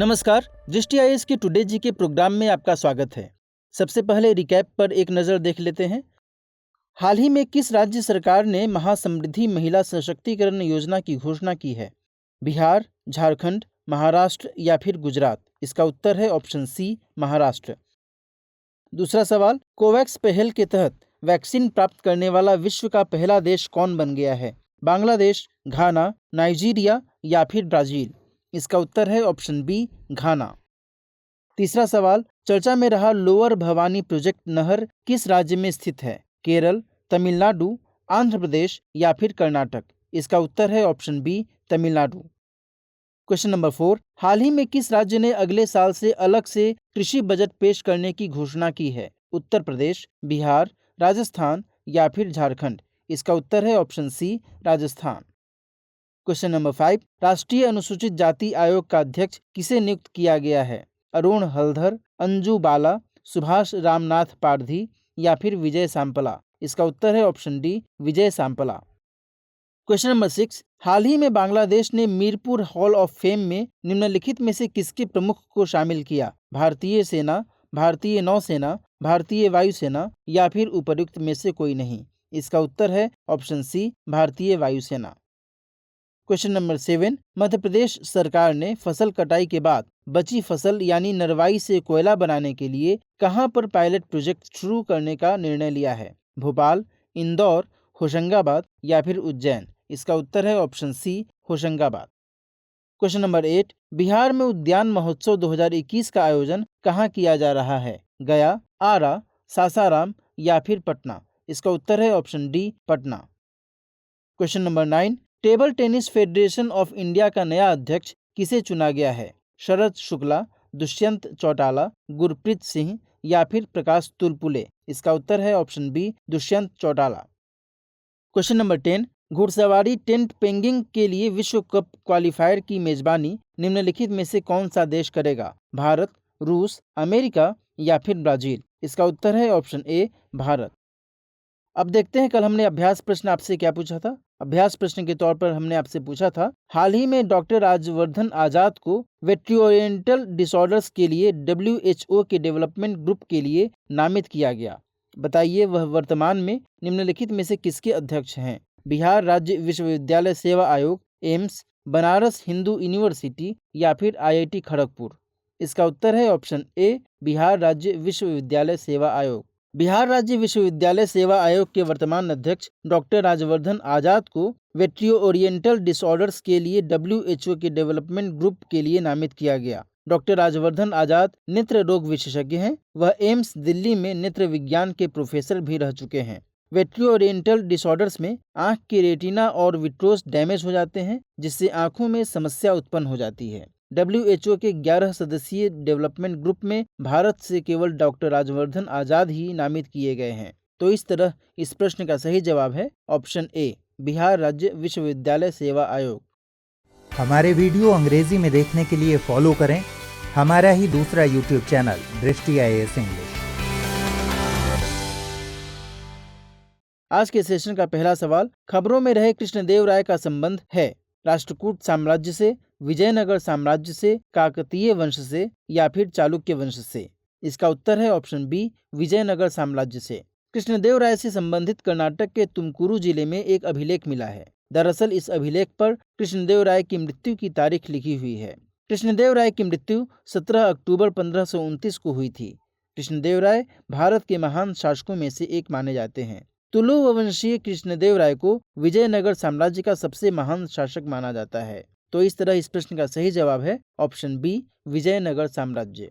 नमस्कार। दृष्टि आईएएस के टुडे जी के प्रोग्राम में आपका स्वागत है। सबसे पहले रिकैप पर एक नज़र देख लेते हैं। हाल ही में किस राज्य सरकार ने महासमृद्धि महिला सशक्तिकरण योजना की घोषणा की है? बिहार, झारखंड, महाराष्ट्र या फिर गुजरात? इसका उत्तर है ऑप्शन सी, महाराष्ट्र। दूसरा सवाल, कोवैक्स पहल के तहत वैक्सीन प्राप्त करने वाला विश्व का पहला देश कौन बन गया है? बांग्लादेश, घाना, नाइजीरिया या फिर ब्राज़ील? इसका उत्तर है ऑप्शन बी, घाना। तीसरा सवाल, चर्चा में रहा लोअर भवानी प्रोजेक्ट नहर किस राज्य में स्थित है? केरल, तमिलनाडु, आंध्र प्रदेश या फिर कर्नाटक? इसका उत्तर है option B, Tamil Nadu. Question number 4, हाल ही में किस राज्य ने अगले साल से अलग से कृषि बजट पेश करने की घोषणा की है? उत्तर प्रदेश, बिहार, राजस्थान या फिर झारखंड? इसका उत्तर है option C, Rajasthan. Question number 5, राष्ट्रीय अनुसूचित जाति आयोग का अध्यक्ष किसे नियुक्त किया गया है? अरुण हलधर, अंजू बाला, सुभाष रामनाथ पारधी या फिर विजय सांपला? इसका उत्तर है option D, Vijay Sampla. Question number 6, हाल ही में बांग्लादेश ने मीरपुर हॉल ऑफ फेम में निम्नलिखित में से किसके प्रमुख को शामिल किया? भारतीय सेना, भारतीय नौसेना, भारतीय वायुसेना या फिर उपर्युक्त में से कोई नहीं? इसका उत्तर है ऑप्शन सी, भारतीय वायुसेना। क्वेश्चन नंबर 7, मध्य प्रदेश सरकार ने फसल कटाई के बाद बची फसल यानी नरवाई से कोयला बनाने के लिए कहां पर पायलट प्रोजेक्ट शुरू करने का निर्णय लिया है? भोपाल, इंदौर, होशंगाबाद या फिर उज्जैन? इसका उत्तर है option C, Hoshangabad. Question number 8, Bihar में उद्यान महोत्सव 2021 का आयोजन कहां किया जा रहा है? गया, आरा, सासाराम या फिर पटना? इसका उत्तर है option D, Patna. Question number 9, table tennis federation of India का नया अध्यक्ष किसे चुना गया है? शरद शुक्ला, दुष्यंत चौटाला, गुरप्रीत सिंह या फिर प्रकाश तुलपुले? इसका उत्तर है option B, Dushyant Chautala. Question number 10, घुड़सवारी टेंट पेंगिंग के लिए विश्व कप क्वालिफायर की मेजबानी निम्नलिखित में से कौन सा देश करेगा? भारत, रूस, अमेरिका या फिर ब्राजील? इसका उत्तर है ऑप्शन ए, भारत। अब देखते हैं कल हमने अभ्यास प्रश्न आपसे क्या पूछा था। अभ्यास प्रश्न के तौर पर हमने आपसे पूछा था, हाल ही में डॉक्टर राजवर्धन आजाद को वेट्रियोरिएंटल डिसऑर्डर्स के लिए WHO के डेवलपमेंट ग्रुप के लिए नामित किया गया। बताइए वह वर्तमान में निम्नलिखित में से किसके अध्यक्ष हैं? बिहार राज्य विश्वविद्यालय सेवा आयोग, एम्स, बनारस हिंदू यूनिवर्सिटी या फिर IIT खड़गपुर? इसका उत्तर है ऑप्शन ए, बिहार राज्य विश्वविद्यालय सेवा आयोग। बिहार राज्य विश्वविद्यालय सेवा आयोग के वर्तमान अध्यक्ष डॉक्टर राजवर्धन आजाद को वेट्रियो ओरिएंटल डिसऑर्डर्स के लिए WHO के डेवलपमेंट ग्रुप के लिए नामित किया गया। डॉक्टर राजवर्धन आजाद नेत्र रोग विशेषज्ञ हैं। वह एम्स दिल्ली में नेत्र विज्ञान के प्रोफेसर भी रह चुके हैं। वेट्रियो ओरिएंटल डिसऑर्डर्स में आंख के रेटिना और विट्रोस डैमेज हो जाते हैं, जिससे आंखों में समस्या उत्पन्न हो जाती है। WHO के 11 सदस्यीय डेवलपमेंट ग्रुप में भारत से केवल डॉक्टर राजवर्धन आजाद ही नामित किए गए हैं। तो इस तरह इस प्रश्न का सही जवाब है ऑप्शन ए, बिहार राज्य विश्वविद्यालय सेवा आयोग। हमारे वीडियो अंग्रेजी में देखने के लिए फॉलो करें हमारा ही दूसरा YouTube चैनल दृष्टि IAS इंग्लिश। आज के सेशन का पहला सवाल, खबरों में रहे कृष्णदेव राय का संबंध है राष्ट्रकूट साम्राज्य से, विजयनगर साम्राज्य से, काकतीय वंश से या फिर चालुक्य वंश से? इसका उत्तर है ऑप्शन बी, विजयनगर साम्राज्य से। कृष्णदेव राय से संबंधित कर्नाटक के तुमकुरु जिले में एक अभिलेख मिला है। दरअसल इस अभिलेख पर कृष्णदेव राय की मृत्यु की तारीख लिखी हुई है। कृष्णदेव राय की मृत्यु 17 अक्टूबर 1529 को हुई थी। कृष्णदेव राय भारत के महान शासकों में से एक माने जाते हैं। तुलु वंशीय कृष्णदेव राय को विजयनगर साम्राज्य का सबसे महान शासक माना जाता है। तो इस तरह इस प्रश्न का सही जवाब है ऑप्शन बी, विजयनगर साम्राज्य।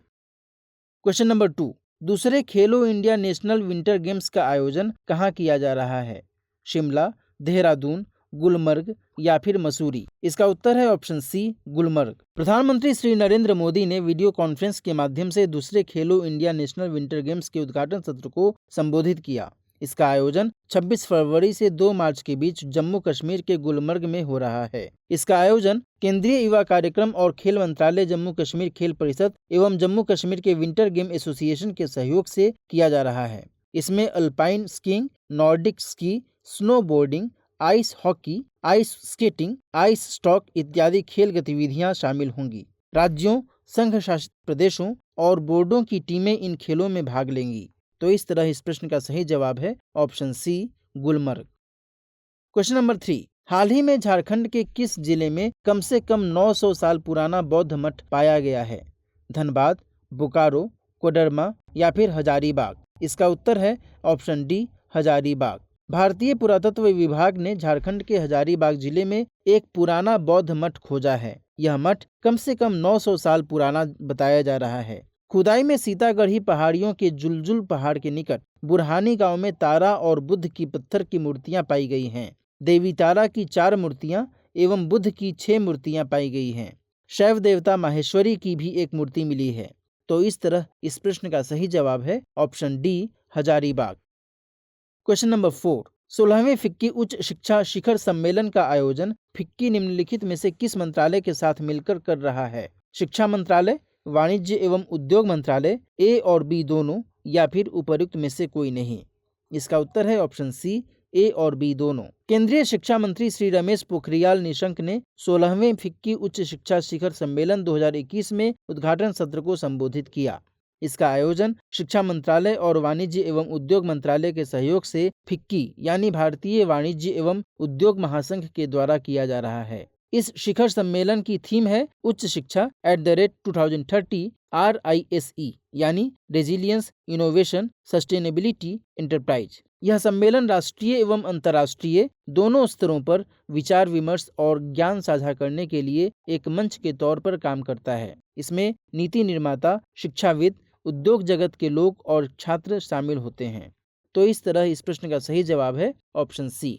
क्वेश्चन नंबर 2, दूसरे खेलो इंडिया नेशनल विंटर गेम्स का आयोजन कहाँ किया जा रहा है? शिमला, देहरादून, गुलमर्ग या फिर मसूरी? इसका उत्तर है ऑप्शन सी, गुलमर्ग। प्रधानमंत्री श्री नरेंद्र मोदी ने वीडियो कॉन्फ्रेंस के माध्यम से दूसरे खेलो इंडिया नेशनल विंटर गेम्स के उद्घाटन सत्र को संबोधित किया। इसका आयोजन 26 फरवरी से 2 मार्च के बीच जम्मू कश्मीर के गुलमर्ग में हो रहा है। इसका आयोजन केंद्रीय युवा कार्यक्रम और खेल मंत्रालय, जम्मू कश्मीर खेल परिषद एवं जम्मू कश्मीर के विंटर गेम एसोसिएशन के सहयोग से किया जा रहा है। इसमें alpine skiing, Nordic ski, snow boarding, ice hockey, ice skating, ice stock इत्यादि खेल गतिविधियां शामिल होंगी। राज्यों, संघ शासित प्रदेशों और बोर्डों की टीमें इन खेलों में भाग लेंगी। तो इस तरह इस प्रश्न का सही जवाब है option C, Gulmarg. Question number 3, हाल ही में झारखंड के किस जिले में कम से कम 900 साल पुराना बौद्ध मठ पाया गया है? धनबाद, बोकारो, कोडरमा या फिर हजारीबाग? इसका उत्तर है ऑप्शन डी, हजारीबाग। भारतीय पुरातत्व विभाग ने झारखंड के हजारीबाग जिले में एक पुराना बौद्ध मठ खोजा है। यह मठ कम से कम 900 साल पुराना बताया जा रहा है। खुदाई में सीतागढ़ी पहाड़ियों के जुलजुल पहाड़ के निकट बुरहानी गांव में तारा और बुद्ध की पत्थर की मूर्तियां पाई गई हैं। देवी तारा की 4 मूर्तियां एवं बुद्ध की 6 मूर्तियां पाई गई हैं। शैव देवता माहेश्वरी की भी एक मूर्ति मिली है। तो इस तरह इस प्रश्न का सही जवाब है option D, Hazaribagh. Question number 4, 16वें फिक्की उच्च शिक्षा शिखर सम्मेलन का आयोजन फिक्की निम्नलिखित में से किस मंत्रालय के साथ मिलकर कर रहा है? शिक्षा मंत्रालय, वाणिज्य एवं उद्योग मंत्रालय, ए और बी दोनों या फिर उपर्युक्त में से कोई नहीं? इसका उत्तर है ऑप्शन सी, ए और बी दोनों। केंद्रीय शिक्षा मंत्री श्री रमेश पोखरियाल निशंक ने 16वें फिक्की उच्च शिक्षा शिखर सम्मेलन 2021 में उद्घाटन सत्र को संबोधित किया। इसका आयोजन शिक्षा मंत्रालय और वाणिज्य एवं उद्योग मंत्रालय के सहयोग से फिक्की यानी भारतीय वाणिज्य एवं उद्योग महासंघ के द्वारा किया जा रहा है। इस शिखर सम्मेलन की थीम है उच्च शिक्षा @2030 RISE यानी रेजिलियंस, इनोवेशन, सस्टेनेबिलिटी, एंटरप्राइज। यह सम्मेलन राष्ट्रीय एवं अंतर्राष्ट्रीय दोनों स्तरों पर विचार विमर्श और ज्ञान साझा करने के लिए एक मंच के तौर पर काम करता है। इसमें नीति निर्माता, शिक्षाविद, उद्योग जगत के लोग और छात्र शामिल होते हैं। तो इस तरह इस प्रश्न का सही जवाब है ऑप्शन सी।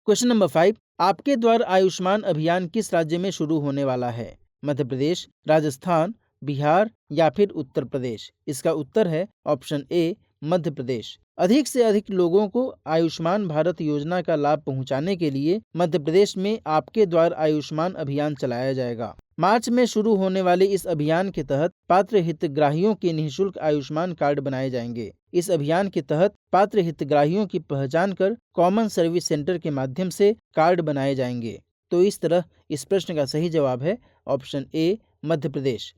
क्वेश्चन नंबर 5, आपके द्वार आयुष्मान अभियान किस राज्य में शुरू होने वाला है? मध्य प्रदेश, राजस्थान, बिहार या फिर उत्तर प्रदेश? इसका उत्तर है ऑप्शन ए, मध्य प्रदेश। अधिक से अधिक लोगों को आयुष्मान भारत योजना का लाभ पहुंचाने के लिए मध्य प्रदेश में आपके द्वार आयुष्मान अभियान चलाया जाएगा। मार्च में शुरू होने वाले इस अभियान के तहत पात्र हितग्राहियों के निःशुल्क आयुष्मान कार्ड बनाए जाएंगे। इस अभियान के तहत पात्र हितग्राहियों की पहचान कर कॉमन सर्विस सेंटर के माध्यम से कार्ड बनाए जाएंगे। तो इस तरह इस प्रश्न का सही जवाब है ऑप्शन ए, Madhya Pradesh.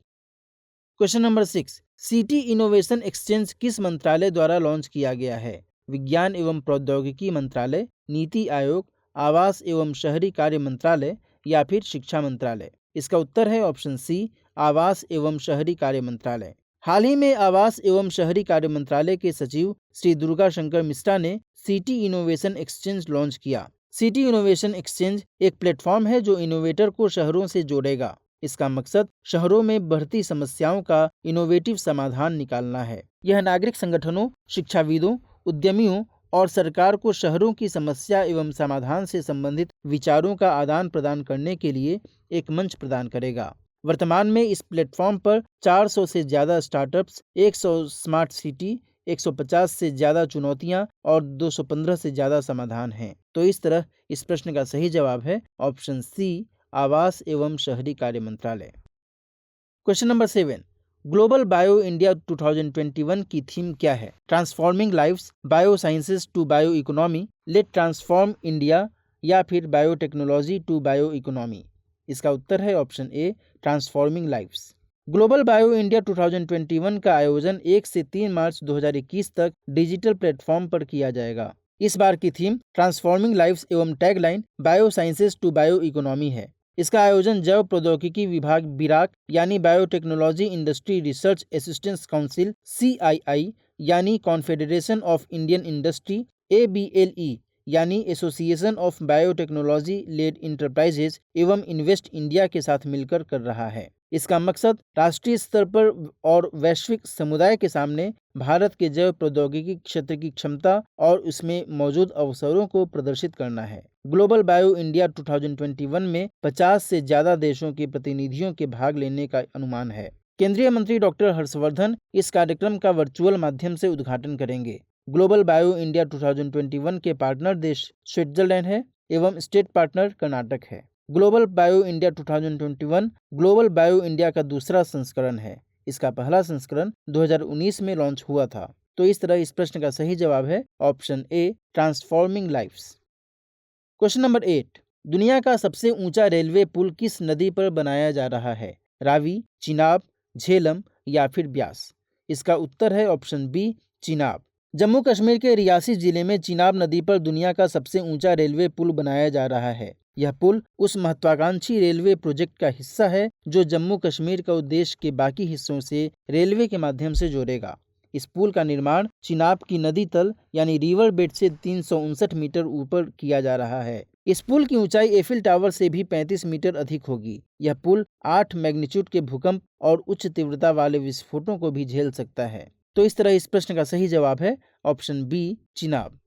Question number 6, city innovation exchange किस मंत्रालय द्वारा लॉन्च किया गया है? विज्ञान एवं प्रौद्योगिकी मंत्रालय, नीति आयोग, आवास एवं शहरी कार्य मंत्रालय या फिर शिक्षा मंत्रालय? इसका उत्तर है ऑप्शन सी, आवास एवं शहरी कार्य मंत्रालय। हाल ही में आवास एवं शहरी कार्य मंत्रालय के सचिव श्री दुर्गा शंकर मिश्रा ने सिटी इनोवेशन एक्सचेंज लॉन्च किया। सिटी इनोवेशन एक्सचेंज एक प्लेटफॉर्म है जो इनोवेटर को शहरों से जोड़ेगा। इसका मकसद शहरों में बढ़ती समस्याओं का इनोवेटिव समाधान निकालना है। यह नागरिक संगठनों, शिक्षाविदों, उद्यमियों और सरकार को शहरों की समस्या एवं समाधान से संबंधित विचारों का आदान प्रदान करने के लिए एक मंच प्रदान करेगा। वर्तमान में इस प्लेटफॉर्म पर 400 से ज्यादा स्टार्टअप्स, 100 स्मार्ट सिटी, 150 से ज्यादा चुनौतियां और 215 से ज्यादा समाधान हैं। तो इस तरह इस प्रश्न का सही जवाब है ऑप्शन सी, आवास एवं शहरी कार्य मंत्रालय। Question number 7, global bio India 2021 की थीम क्या है? Transforming lives, bio sciences to bio economy, let transform India या फिर बायोटेक्नोलॉजी टू बायो इकोनॉमी? इसका उत्तर है option A, transforming lives. Global bio India 2021 का आयोजन 1 से 3 मार्च 2021 तक डिजिटल प्लेटफॉर्म पर किया जाएगा। इस बार की थीम ट्रांसफॉर्मिंग लाइव्स एवं tagline bio sciences to bio economy है। इसका आयोजन जैव प्रौद्योगिकी विभाग बिराक यानी biotechnology industry research assistance council CII यानी confederation of Indian industry, ABLE यानी association of biotechnology led enterprises एवं इन्वेस्ट इंडिया के साथ मिलकर कर रहा है। इसका मकसद राष्ट्रीय स्तर पर और वैश्विक समुदाय के सामने भारत के जैव प्रौद्योगिकी क्षेत्र की क्षमता और उसमें मौजूद अवसरों को प्रदर्शित करना है। ग्लोबल बायो इंडिया 2021 में 50 से ज्यादा देशों के प्रतिनिधियों के भाग लेने का अनुमान है। केंद्रीय मंत्री डॉक्टर हर्षवर्धन इस कार्यक्रम का वर्चुअल माध्यम से उद्घाटन करेंगे। ग्लोबल बायो इंडिया 2021 के पार्टनर देश स्विट्जरलैंड है एवं स्टेट पार्टनर कर्नाटक है। Global bio India 2021 global bio India का दूसरा संस्करण है। इसका पहला संस्करण 2019 में लॉन्च हुआ था। तो इस तरह इस प्रश्न का सही जवाब है option A, transforming lives. Question number 8, दुनिया का सबसे ऊंचा रेलवे पुल किस नदी पर बनाया जा रहा है? रावी, चिनाब, झेलम या फिर ब्यास? इसका उत्तर है ऑप्शन बी, चिनाब। जम्मू कश्मीर के रियासी जिले में चिनाब नदी पर दुनिया का सबसे ऊंचा रेलवे पुल बनाया जा रहा है। यह पुल उस महत्वाकांक्षी रेलवे प्रोजेक्ट का हिस्सा है जो जम्मू कश्मीर को देश के बाकी हिस्सों से रेलवे के माध्यम से जोड़ेगा। इस पुल का निर्माण चिनाब की नदी तल यानी रिवर बेड से 359 मीटर ऊपर किया जा रहा है। इस पुल की ऊंचाई एफिल टावर से भी 35 मीटर अधिक होगी। यह पुल 8 मैग्नीट्यूड के भूकंप और उच्च तीव्रता वाले विस्फोटों को भी झेल सकता है। तो इस तरह इस प्रश्न का सही जवाब है option B, Chenab.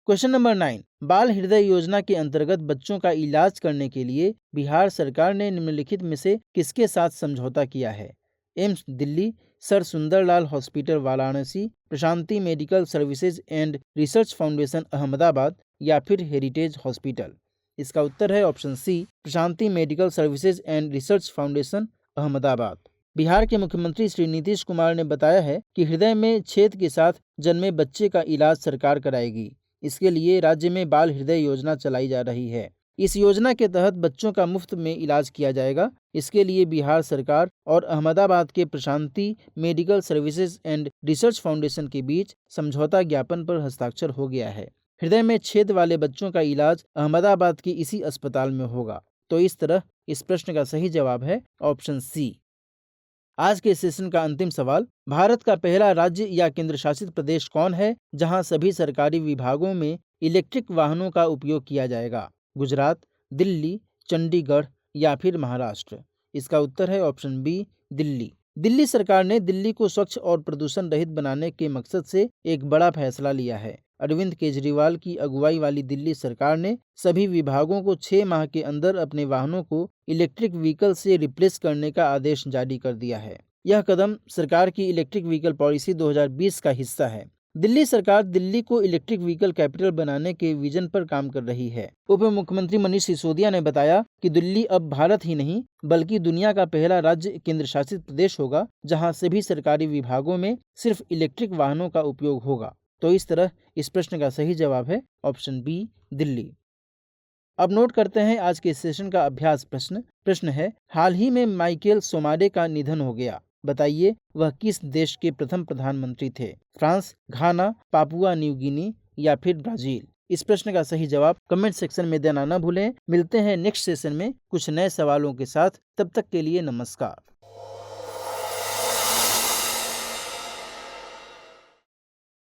Question number 9, बाल हृदय योजना के अंतर्गत बच्चों का इलाज करने के लिए बिहार सरकार ने निम्नलिखित में से किसके साथ समझौता किया है? AIIMS Delhi, sir Sundarlal hospital Varanasi, Prashanti medical services and research foundation Ahmedabad या फिर हेरिटेज हॉस्पिटल? इसका उत्तर है option C, Prashanti medical services and research foundation Ahmedabad. Bihar के मुख्यमंत्री श्री नीतीश कुमार ने बताया है कि हृदय में छेद के साथ जन्मे बच्चे का इलाज सरकार कराएगी। इसके लिए राज्य में बाल हृदय योजना चलाई जा रही है। इस योजना के तहत बच्चों का मुफ्त में इलाज किया जाएगा। इसके लिए बिहार सरकार और अहमदाबाद के Prashanti medical services and research foundation के बीच समझौता ज्ञापन पर हस्ताक्षर हो गया है। हृदय में छेद वाले बच्चों का इलाज अहमदाबाद के इसी अस्पताल में होगा। तो इस तरह इस प्रश्न का सही जवाब है ऑप्शन सी। आज के सेशन का अंतिम सवाल, भारत का पहला राज्य या केंद्र शासित प्रदेश कौन है जहां सभी सरकारी विभागों में इलेक्ट्रिक वाहनों का उपयोग किया जाएगा? गुजरात, दिल्ली, चंडीगढ़ या फिर महाराष्ट्र? इसका उत्तर है ऑप्शन बी, दिल्ली। दिल्ली सरकार ने दिल्ली को स्वच्छ और प्रदूषण रहित बनाने के मकसद से एक बड़ा फैसला लिया है। अरविंद केजरीवाल की अगुवाई वाली दिल्ली सरकार ने सभी विभागों को 6 माह के अंदर अपने वाहनों को इलेक्ट्रिक व्हीकल से रिप्लेस करने का आदेश जारी कर दिया है। यह कदम सरकार की इलेक्ट्रिक व्हीकल पॉलिसी 2020 का हिस्सा है। दिल्ली सरकार दिल्ली को इलेक्ट्रिक व्हीकल कैपिटल बनाने के विजन पर काम कर रही है। उप मुख्यमंत्री मनीष सिसोदिया ने बताया कि दिल्ली अब भारत ही नहीं बल्कि दुनिया का पहला राज्य केंद्र शासित प्रदेश होगा जहां सभी सरकारी विभागों में सिर्फ इलेक्ट्रिक वाहनों का उपयोग होगा। तो इस तरह इस प्रश्न का सही जवाब है ऑप्शन बी, दिल्ली। अब नोट करते हैं आज के सेशन का अभ्यास प्रश्न। प्रश्न है, हाल ही में माइकेल सोमारे का निधन हो गया। बताइए वह किस देश के प्रथम प्रधानमंत्री थे? फ्रांस, घाना, पापुआ न्यू गिनी या फिर ब्राजील? इस प्रश्न का सही जवाब कमेंट सेक्शन में देना न भूलें। मिलते हैं नेक्स्ट सेशन में कुछ नए सवालों के साथ। तब तक के लिए नमस्कार।